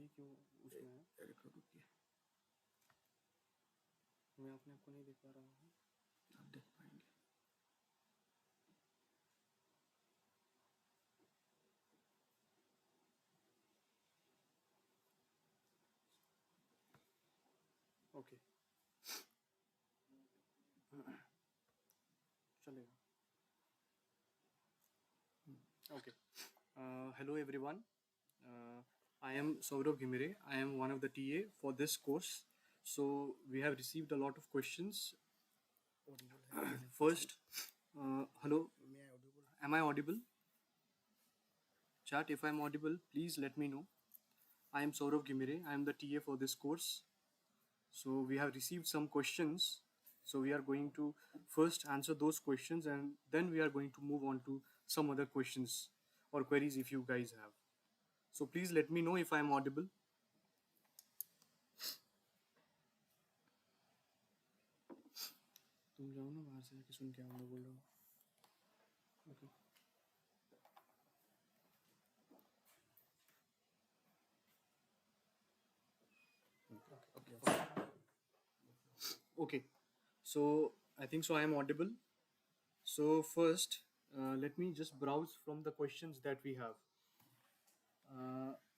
ये क्यों उसमें है? मैं अपने आप को नहीं देख पा रहा हूँ. आप देख पाएंगे. ओके, चलेगा. Okay. Hello everyone. I am Saurav Ghimire. I am one of the TA for this course. So we have received a lot of questions. First, hello. Am I audible? Chat, if I am audible, please let me know. I am Saurav Ghimire. I am the TA for this course. So we have received some questions. So we are going to first answer those questions and then we are going to move on to some other questions or queries if you guys have. So please let me know if I am audible. तुम जाओ ना बाहर से जाके सुन के आओ मैं बोल रहा हूँ. Okay. Okay. So I think so I am audible. So first, let me just browse from the questions that we have.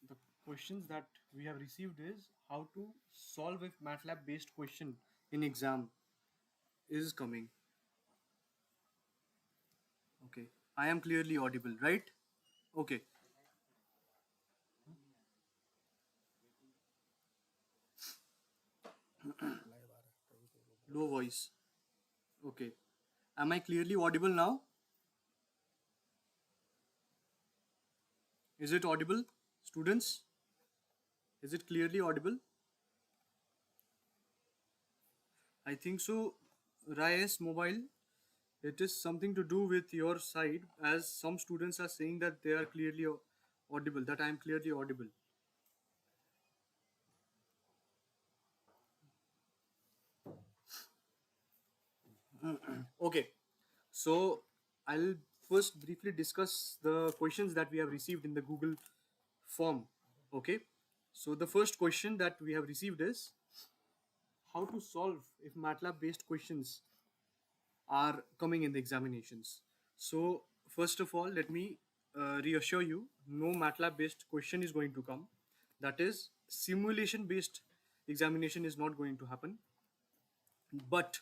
The questions that we have received is how to solve if MATLAB based question in exam is coming. Okay, I am clearly audible, right? Okay. Low voice. Okay. Am I clearly audible now? Is it audible, students? Is it clearly audible? I think so. Rayas mobile. It is something to do with your side, as some students are saying that they are clearly audible. That I am clearly audible. Okay. So I'll first briefly discuss the questions that we have received in the Google form. Okay. So the first question that we have received is how to solve if MATLAB based questions are coming in the examinations. So first of all, let me reassure you, no MATLAB based question is going to come. That is, simulation based examination is not going to happen. But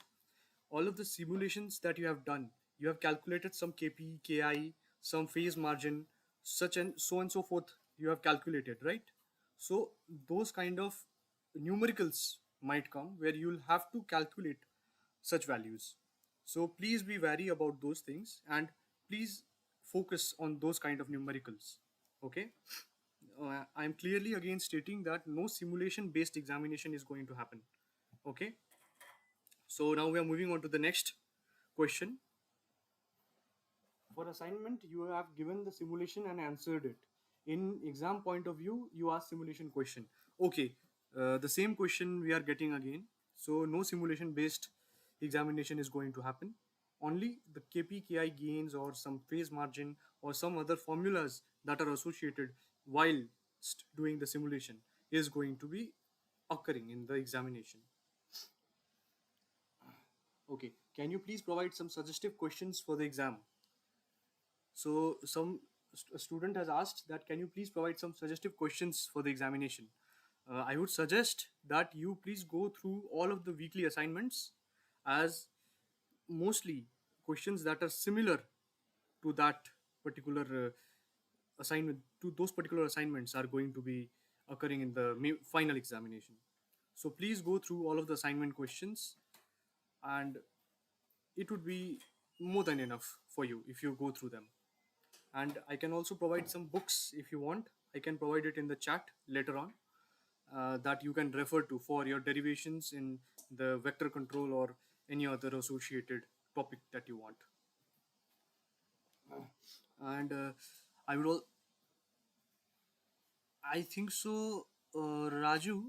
all of the simulations that you have done, you have calculated some KP, KI, some phase margin, such and so forth, you have calculated, right? So those kind of numericals might come where you'll have to calculate such values. So please be wary about those things and please focus on those kind of numericals. Okay. I'm clearly again stating that no simulation based examination is going to happen. Okay. So now we are moving on to the next question. For assignment, you have given the simulation and answered it. In exam point of view, you ask simulation question. Okay, the same question we are getting again. So no simulation based examination is going to happen. Only the KPKI gains or some phase margin or some other formulas that are associated while doing the simulation is going to be occurring in the examination. Okay, can you please provide some suggestive questions for the exam? So a student has asked that can you please provide some suggestive questions for the examination? I would suggest that you please go through all of the weekly assignments, as mostly questions that are similar to that particular assignment, to those particular assignments are going to be occurring in the final examination. So please go through all of the assignment questions, and it would be more than enough for you if you go through them. And I can also provide some books if you want. I can provide it in the chat later on, that you can refer to for your derivations in the vector control or any other associated topic that you want. And I would all I think so, Raju,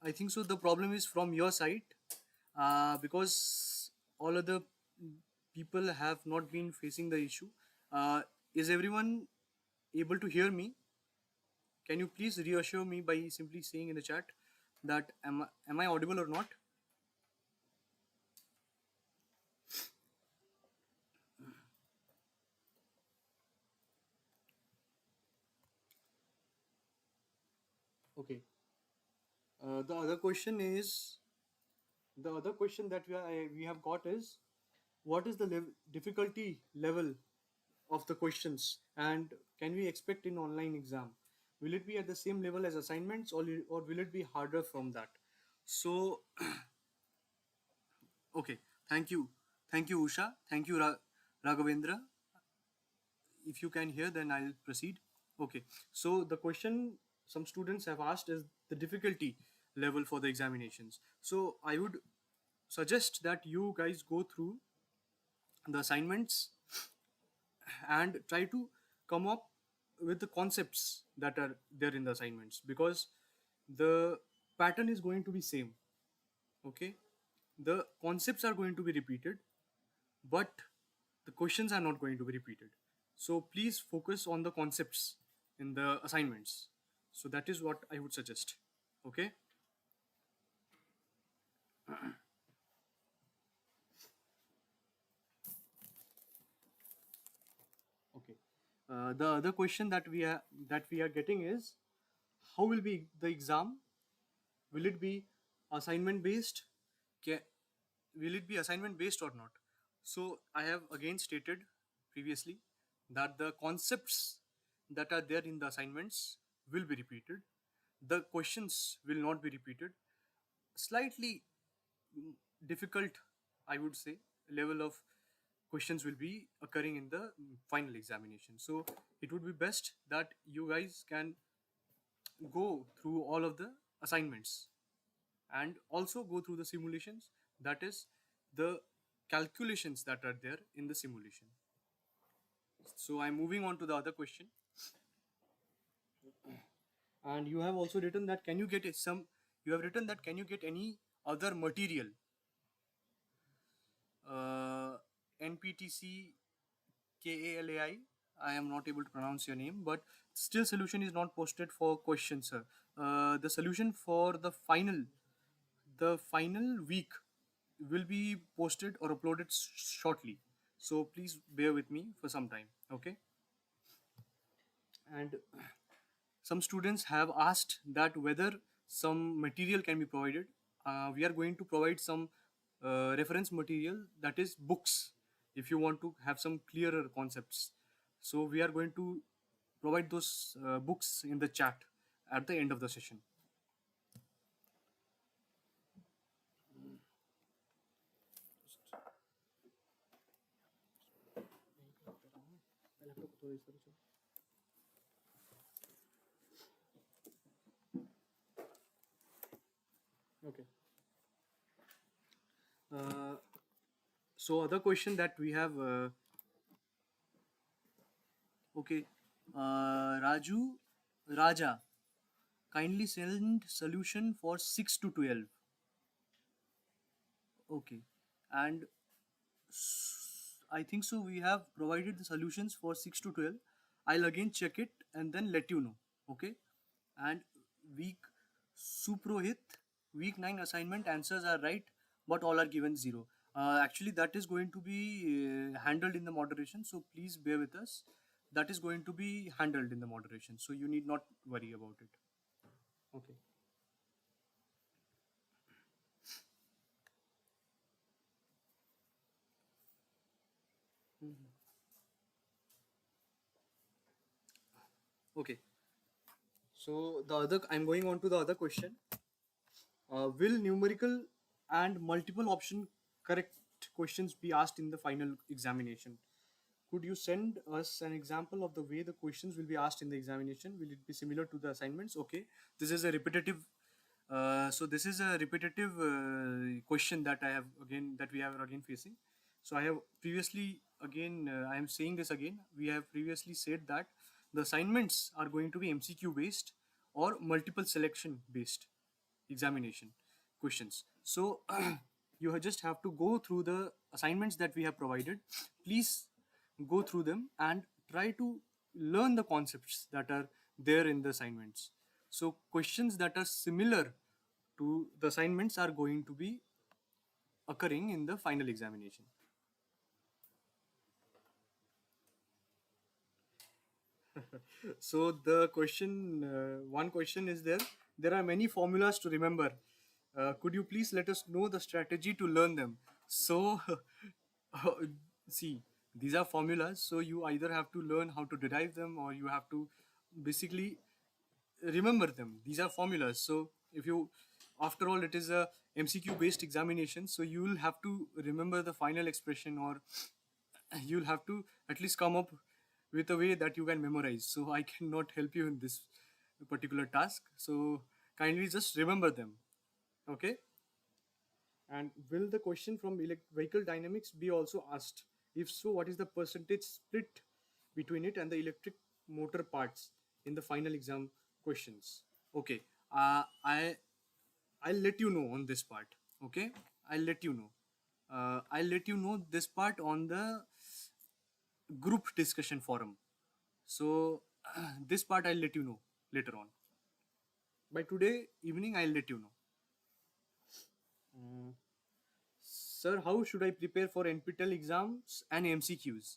I think so the problem is from your side, because all other people have not been facing the issue. Is everyone able to hear me? can you please reassure me by simply saying in the chat that am I audible or not? Okay. The other question is the other question that we have got is, what is the difficulty level of the questions, and can we expect in online exam? Will it be at the same level as assignments, or will it be harder from that? So, okay, thank you, Usha, thank you, Raghavendra. If you can hear, then I'll proceed. Okay, so the question some students have asked is the difficulty level for the examinations. So I would suggest that you guys go through the assignments and try to come up with the concepts that are there in the assignments, because the pattern is going to be same. Okay, the concepts are going to be repeated, but the questions are not going to be repeated. So please focus on the concepts in the assignments. So that is what I would suggest. Okay. Okay. The other question that we are getting is, how will be the exam? Will it be assignment based? Ca- will it be assignment based or not? So I have again stated previously that the concepts that are there in the assignments will be repeated. The questions will not be repeated. Slightly difficult, I would say, level of questions will be occurring in the final examination. So it would be best that you guys can go through all of the assignments and also go through the simulations, that is the calculations that are there in the simulation. So I'm moving on to the other question. And you have also written that, can you get some you have written that, can you get any other material, uh, NPTC KALAI. I am not able to pronounce your name, but still solution is not posted for question, sir. The solution for the final week will be posted or uploaded shortly. So please bear with me for some time. Okay. And some students have asked that whether some material can be provided. We are going to provide some reference material, that is books, if you want to have some clearer concepts. So we are going to provide those books in the chat at the end of the session. Okay. Uh, so other question that we have, okay, Raju Raja, kindly send solution for 6 to 12. Okay. And I think so. We have provided the solutions for 6 to 12. I'll again check it and then let you know. Okay. And week Suprohit, week 9 assignment answers are right, but all are given 0. Actually, that is going to be handled in the moderation. So please bear with us. That is going to be handled in the moderation. So you need not worry about it. Okay. Mhm. Okay. So I'm going on to the other question. Will numerical and multiple option correct questions be asked in the final examination? Could you send us an example of the way the questions will be asked in the examination? Will it be similar to the assignments? Okay, this is a repetitive. So this is a repetitive question that we have again facing. So I have previously again I am saying this again. We have previously said that the assignments are going to be MCQ based or multiple selection based examination questions. So you just have to go through the assignments that we have provided. Please go through them and try to learn the concepts that are there in the assignments. So questions that are similar to the assignments are going to be occurring in the final examination. So the question, one question is there. There are many formulas to remember. Could you please let us know the strategy to learn them? So, see, these are formulas. So you either have to learn how to derive them, or you have to basically remember them. These are formulas. So if you, after all, it is a MCQ based examination, so you will have to remember the final expression, or you'll have to at least come up with a way that you can memorize. So I cannot help you in this particular task. So kindly just remember them. Okay. And will the question from vehicle dynamics be also asked? If so, what is the percentage split between it and the electric motor parts in the final exam questions? Okay, I'll let you know on this part. Okay, I'll let you know. I'll let you know this part on the group discussion forum. So this part I'll let you know later on. By today evening, I'll let you know. Sir, how should I prepare for NPTEL exams and MCQs?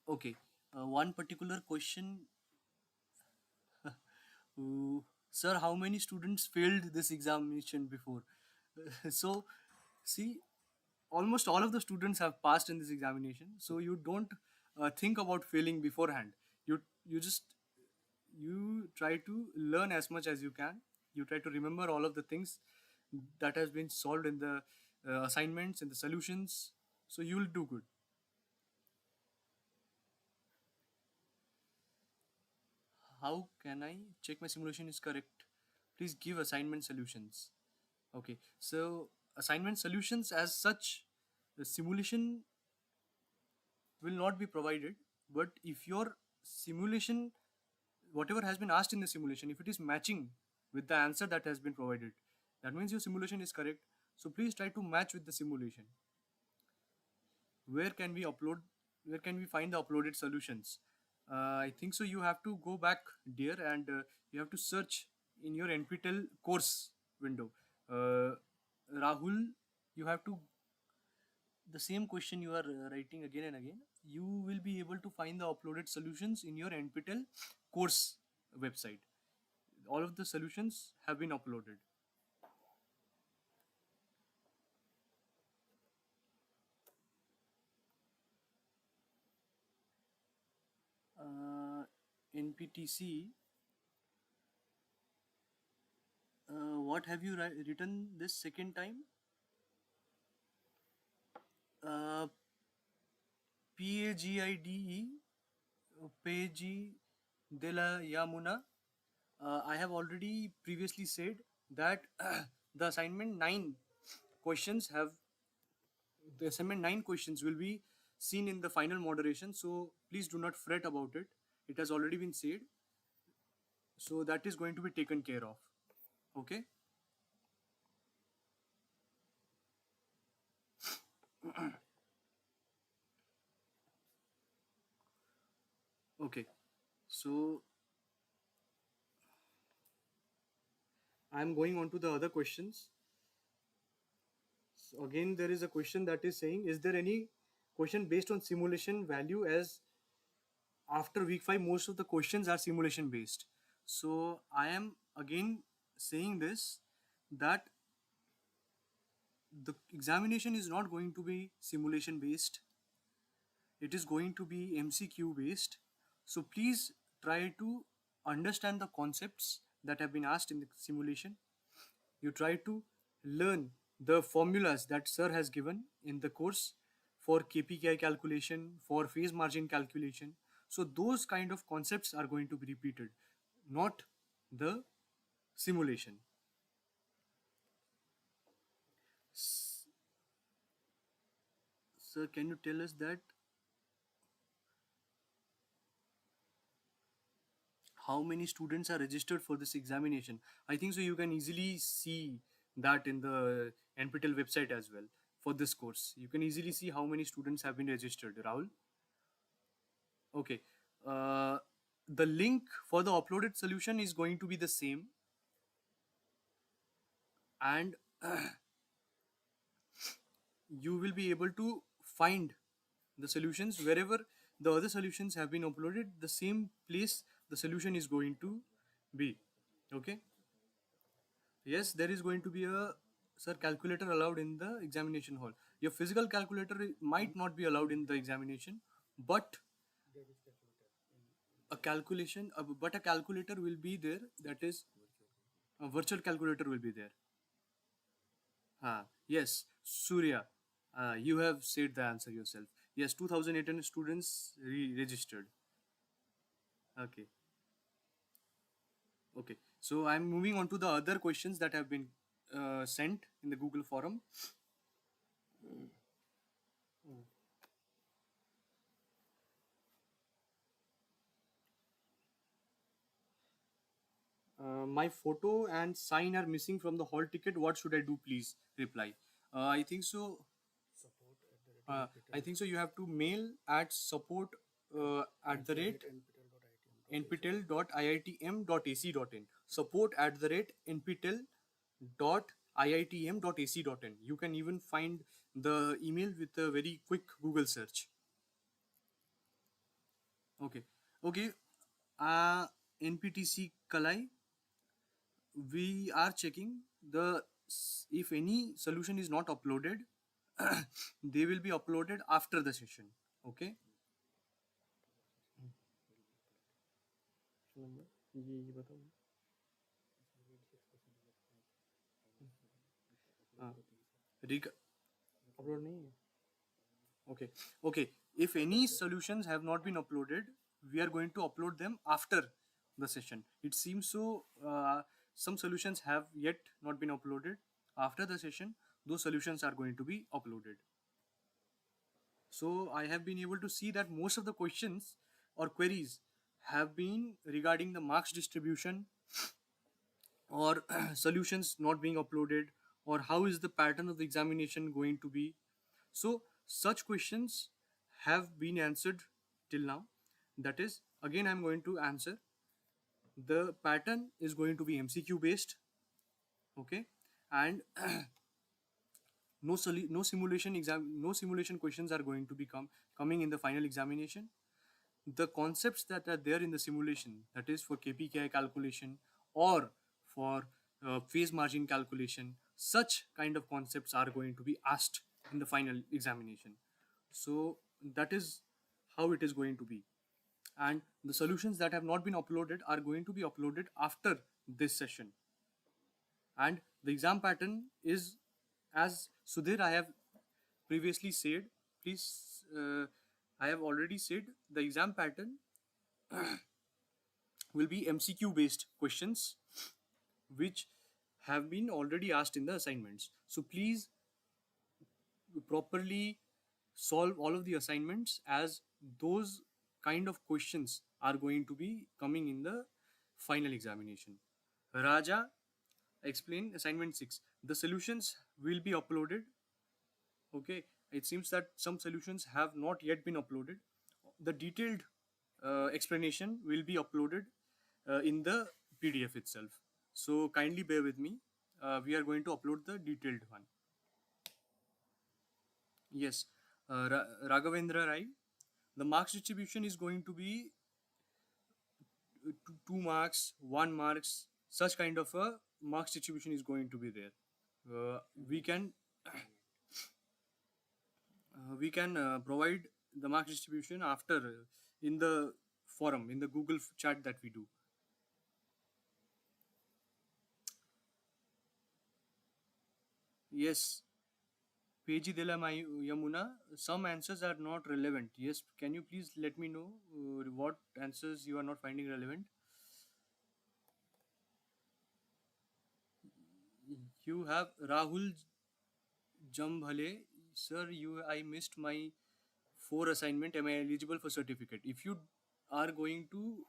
Okay, one particular question. Sir, how many students failed this examination before? So, see, almost all of the students have passed in this examination. So you don't think about failing beforehand. You just you try to learn as much as you can. You try to remember all of the things that has been solved in the assignments and the solutions. So you will do good. How can I check my simulation is correct? Please give assignment solutions. Okay, so assignment solutions as such, the simulation will not be provided. But if your simulation, whatever has been asked in the simulation, if it is matching with the answer that has been provided, that means your simulation is correct. So please try to match with the simulation. Where can we upload? Where can we find the uploaded solutions? I think so. You have to go back, dear, and you have to search in your NPTEL course window. Rahul, you have to, the same question you are writing again and again. You will be able to find the uploaded solutions in your NPTEL course website. All of the solutions have been uploaded. NPTC, what have you written this second time? Uh, PAGIDE, Pagi de la Yamuna. I have already previously said that the assignment 9 questions have the assignment 9 questions will be seen in the final moderation, so please do not fret about it. It has already been said, so that is going to be taken care of. Okay. Okay, so I am going on to the other questions. So again, there is a question that is saying, is there any question based on simulation value, as after week 5 most of the questions are simulation based? So I am again saying this, that the examination is not going to be simulation based, it is going to be MCQ based. So please try to understand the concepts that have been asked in the simulation. You try to learn the formulas that sir has given in the course for KPKI calculation, for phase margin calculation. So those kind of concepts are going to be repeated, not the simulation. Sir, can you tell us that how many students are registered for this examination? I think so you can easily see that in the NPTEL website as well. For this course, you can easily see how many students have been registered. Rahul? Okay. the link for the uploaded solution is going to be the same, and you will be able to find the solutions wherever the other solutions have been uploaded. The same place the solution is going to be. Okay. Yes, there is going to be a sir calculator allowed in the examination hall. Your physical calculator might not be allowed in the examination, but a calculator will be there. That is, a virtual calculator will be there. Yes, Surya, you have said the answer yourself. Yes, 2,800 students registered. Okay, okay. So I'm moving on to the other questions that have been sent in the Google forum. My photo and sign are missing from the hall ticket. What should I do? Please reply. I think so. I think so. You have to mail at support at the rate nptel.iitm.ac.in. Support at the rate nptel.iitm.ac.in. You can even find the email with a very quick Google search. Okay. Okay. NPTC Kalai, we are checking the if any solution is not uploaded, they will be uploaded after the session. Okay. ये बताओ. हाँ, upload नहीं है. Okay. Okay. If any solutions have not been uploaded, we are going to upload them after the session. It seems so. Some solutions have yet not been uploaded. After the session, those solutions are going to be uploaded. So I have been able to see that most of the questions or queries have been regarding the marks distribution or solutions not being uploaded, or how is the pattern of the examination going to be. So such questions have been answered till now. That is, again I'm going to answer. The pattern is going to be MCQ based. Okay. And no simulation questions are going to be coming in the final examination. The concepts that are there in the simulation, that is for KPKI calculation or for phase margin calculation, such kind of concepts are going to be asked in the final examination. So that is how it is going to be. And the solutions that have not been uploaded are going to be uploaded after this session. And the exam pattern is, as Sudhir I have previously said, please, I have already said the exam pattern will be MCQ based questions which have been already asked in the assignments. So please properly solve all of the assignments, as those kind of questions are going to be coming in the final examination. Raja, explain assignment 6. The solutions will be uploaded. Okay, it seems that some solutions have not yet been uploaded. The detailed explanation will be uploaded in the PDF itself. So kindly bear with me. We are going to upload the detailed one. Yes, Raghavendra Rai. The marks distribution is going to be 2 marks, 1 marks. Such kind of a marks distribution is going to be there. We can provide the marks distribution after in the forum, in the Google chat that we do. Yes, Peji Dela Yamuna, some answers are not relevant. Yes, can you please let me know what answers you are not finding relevant? You have Rahul Jambhale. Sir, I missed my 4 assignment. Am I eligible for certificate? If you are going to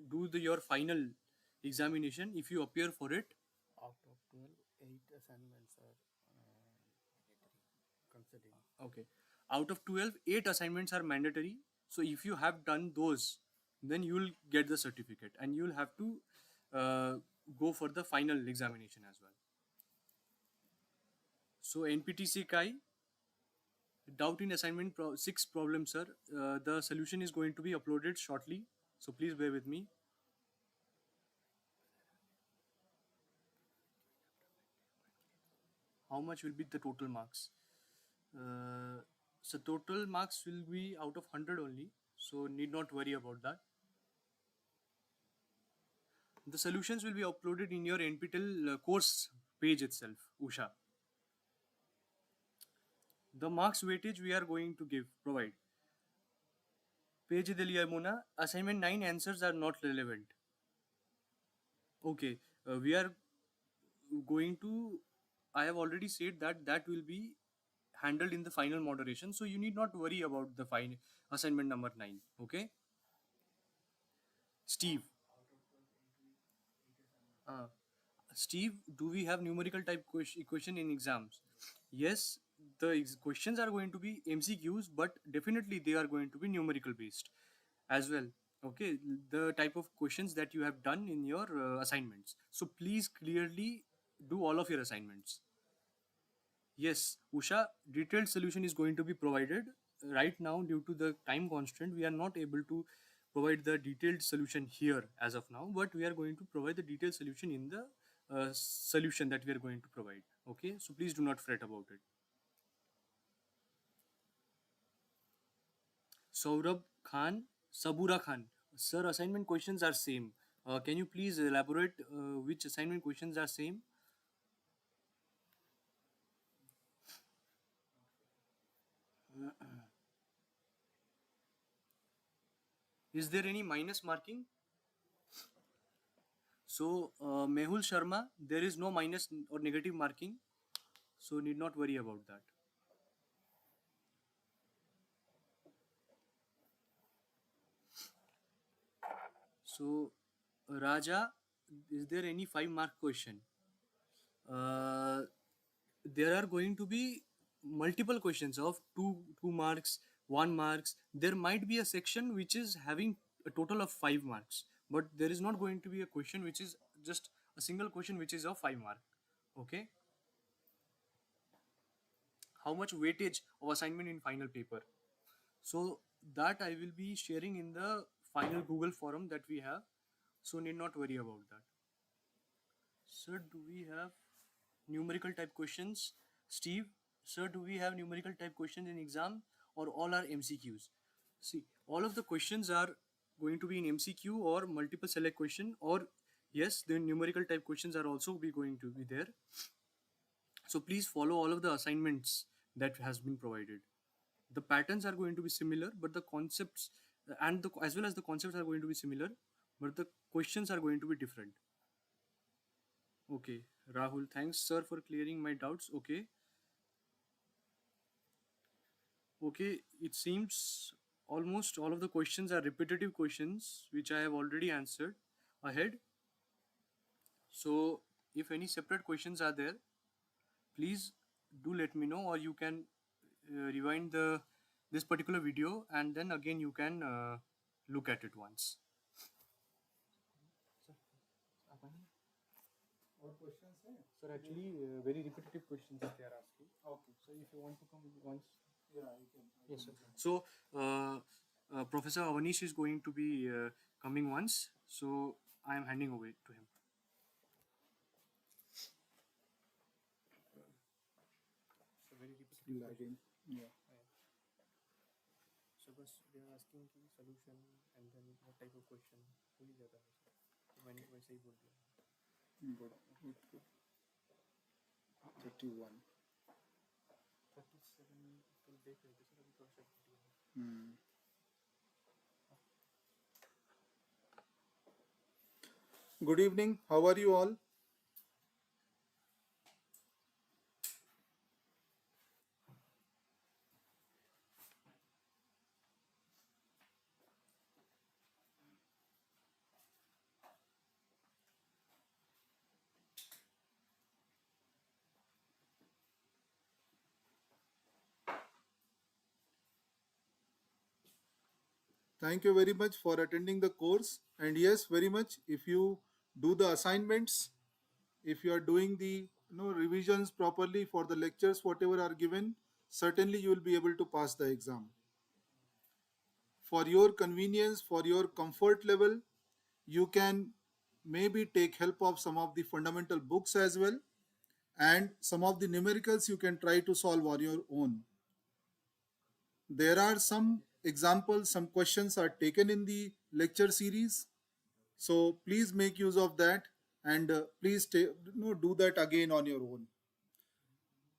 do your final examination, if you appear for it, Out of 12, 8 assignments are considered. okay, out of 12, 8 assignments are mandatory. So if you have done those then you'll get the certificate and you'll have to uh, go for the final examination as well. So NPTC Kai doubt in assignment 6 problem, sir. The solution is going to be uploaded shortly, so please bear with me. How much will be the total marks? So total marks will be out of 100 only, so need not worry about that. The solutions will be uploaded in your NPTEL course page itself, Usha. The marks weightage we are going to provide. Page de liya Mona, assignment 9 answers are not relevant. Okay, we are going to, I have already said that that will be handled in the final moderation, so you need not worry about the final assignment number 9. Okay, Steve. Uh, Steve, do we have numerical type equation in exams? Yes, the questions are going to be MCQs, but definitely they are going to be numerical based as well. Okay, the type of questions that you have done in your assignments. So please clearly do all of your assignments. Yes, Usha, detailed solution is going to be provided. Right now, due to the time constraint, we are not able to provide the detailed solution here as of now, but we are going to provide the detailed solution in the solution that we are going to provide. Okay, so please do not fret about it. Saurabh Khan, Sabura Khan. Sir, assignment questions are same. Can you please elaborate which assignment questions are same? Is there any minus marking? So, Mehul Sharma, there is no minus or negative marking, so need not worry about that. So, Raja, is there any 5 mark question? Uh, there are going to be multiple questions of 2 marks, 1 marks. There might be a section which is having a total of 5 marks, but there is not going to be a question which is just a single question which is of 5 mark. Okay. How much weightage of assignment in final paper? So that I will be sharing in the final Google forum that we have. So need not worry about that. Sir, do we have numerical type questions? Steve, sir, do we have numerical type questions in exam or all are MCQs? See, all of the questions are going to be in MCQ or multiple select question, or yes, the numerical type questions are also be going to be there. So please follow all of the assignments that has been provided. The patterns are going to be similar, but the concepts and the as well as the concepts are going to be similar, but the questions are going to be different. Okay, Rahul, thanks sir for clearing my doubts. Okay, okay, it seems almost all of the questions are repetitive questions which I have already answered ahead. So if any separate questions are there, please do let me know, or you can rewind the this particular video and then again you can look at it once. और questions है? Sir, actually, very repetitive questions that they are asking. Okay. So, if you want to come once. Yeah, you can. Yes, sir. So, Professor Avanish is going to be coming once. So, I am handing over to him. So, very repetitive Lagging. Yeah. So, bas they are asking की solution and then what type of question भूल ही जाता है sir. तो मैंने वैसे ही बोल दिया. Good. Good. Good. 31. 37 तो देख रहे थे सर अभी थोड़ा सा. Hmm. Good evening. How are you all? Thank you very much for attending the course. And yes, very much. If you do the assignments, if you are doing the revisions properly for the lectures, whatever are given, certainly you will be able to pass the exam. For your convenience, for your comfort level, you can maybe take help of some of the fundamental books as well, and some of the numericals you can try to solve on your own. There are some examples, some questions are taken in the lecture series. So please make use of that, and please do that again on your own.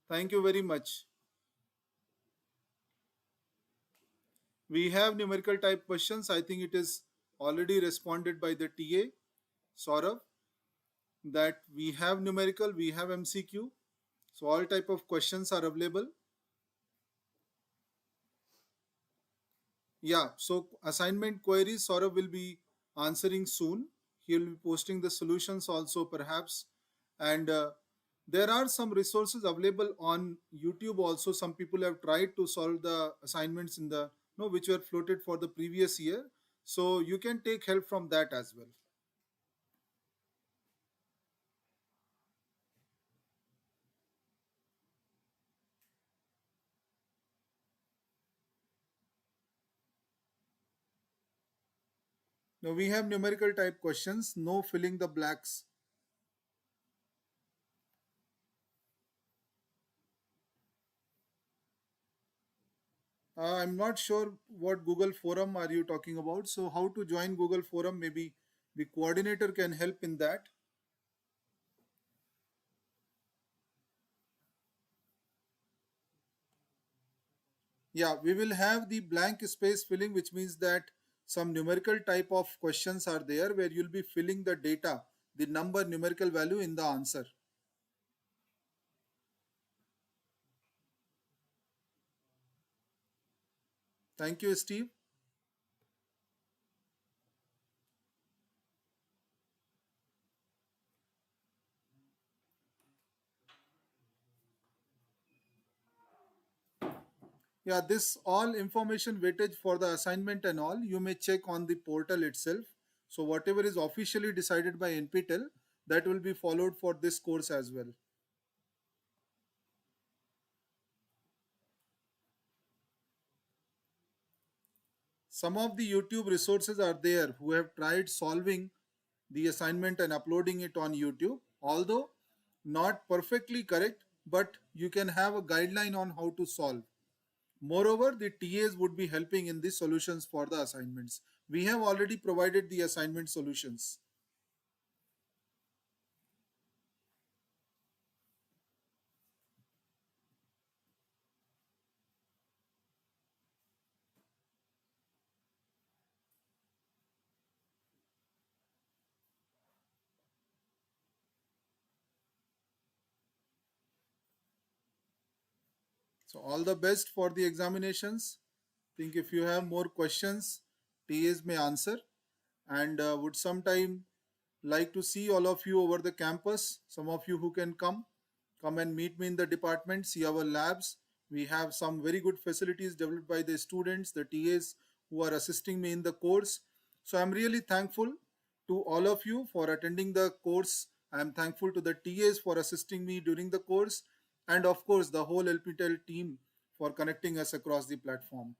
Thank you very much. We have numerical type questions. I think it is already responded by the TA, Saurav, that we have numerical, we have MCQ. So all type of questions are available. Yeah, so assignment queries Saurav will be answering soon. He will be posting the solutions also perhaps. And there are some resources available on YouTube also. Some people have tried to solve the assignments in the which were floated for the previous year. So you can take help from that as well. Now we have numerical type questions, no filling the blanks. I'm not sure what Google Forum are you talking about. So how to join Google Forum? Maybe the coordinator can help in that. Yeah, we will have the blank space filling, which means that some numerical type of questions are there where you'll be filling the data, the number numerical value in the answer. Thank you, Steve. Yeah, this all information weightage for the assignment and all, you may check on the portal itself. So whatever is officially decided by NPTEL, that will be followed for this course as well. Some of the YouTube resources are there who have tried solving the assignment and uploading it on YouTube, although not perfectly correct, but you can have a guideline on how to solve. Moreover, the TAs would be helping in the solutions for the assignments. We have already provided the assignment solutions. So all the best for the examinations. Think if you have more questions, TAs may answer, and would sometime like to see all of you over the campus. Some of you who can come and meet me in the department, see our labs. We have some very good facilities developed by the students, the TAs who are assisting me in the course. So I'm really thankful to all of you for attending the course. I'm thankful to the TAs for assisting me during the course, and of course the whole LPTEL team for connecting us across the platform.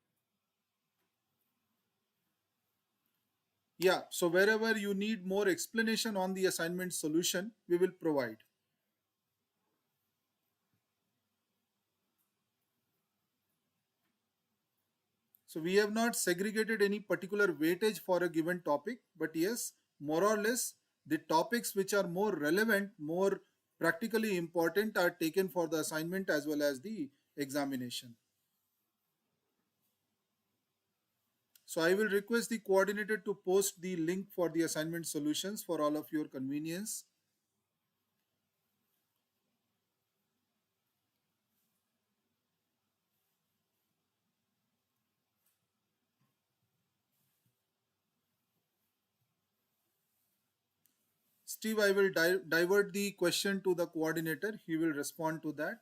Yeah, so wherever you need more explanation on the assignment solution, we will provide. So we have not segregated any particular weightage for a given topic, but yes, more or less, the topics which are more relevant, more practically important are taken for the assignment as well as the examination. So I will request the coordinator to post the link for the assignment solutions for all of your convenience. Steve, I will divert the question to the coordinator. He will respond to that.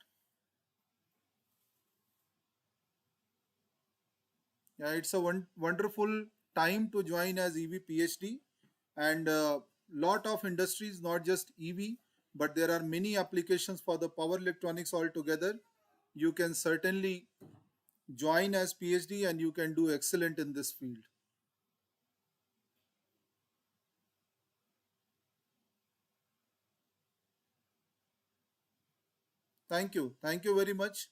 Yeah, it's a wonderful time to join as EV PhD, and lot of industries, not just EV, but there are many applications for the power electronics altogether. You can certainly join as PhD and you can do excellent in this field. Thank you. Thank you very much.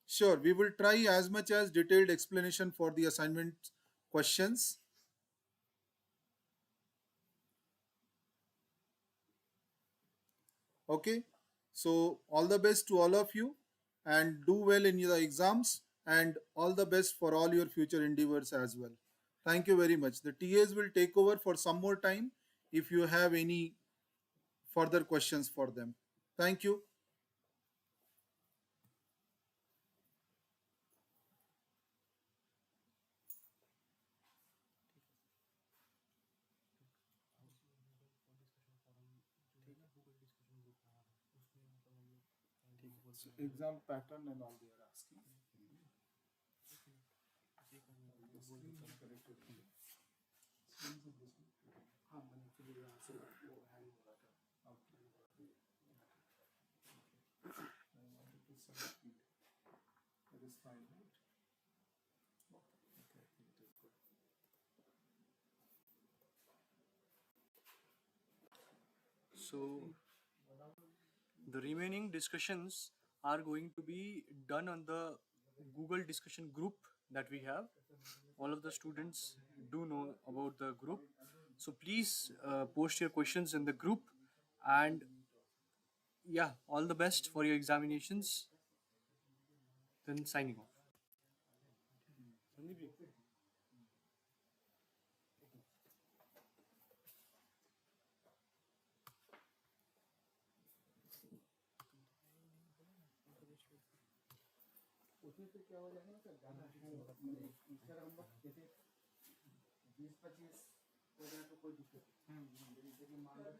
Sure, we will try as much as detailed explanation for the assignment questions. Okay, so all the best to all of you and do well in your exams and all the best for all your future endeavors as well. Thank you very much. The TAs will take over for some more time if you have any further questions for them. Thank you. Exam pattern and all they are asking. That is fine, right? Okay, it is good. So the remaining discussions are going to be done on the Google discussion group that we have. All of the students do know about the group. So please post your questions in the group, and yeah, all the best for your examinations. Then signing off. उसमें से क्या हो जाएगा ना sir, ज़्यादा sir हम लोग जैसे 20-25 हो जाए तो कोई दिक्कत नहीं। जैसे कि मान लो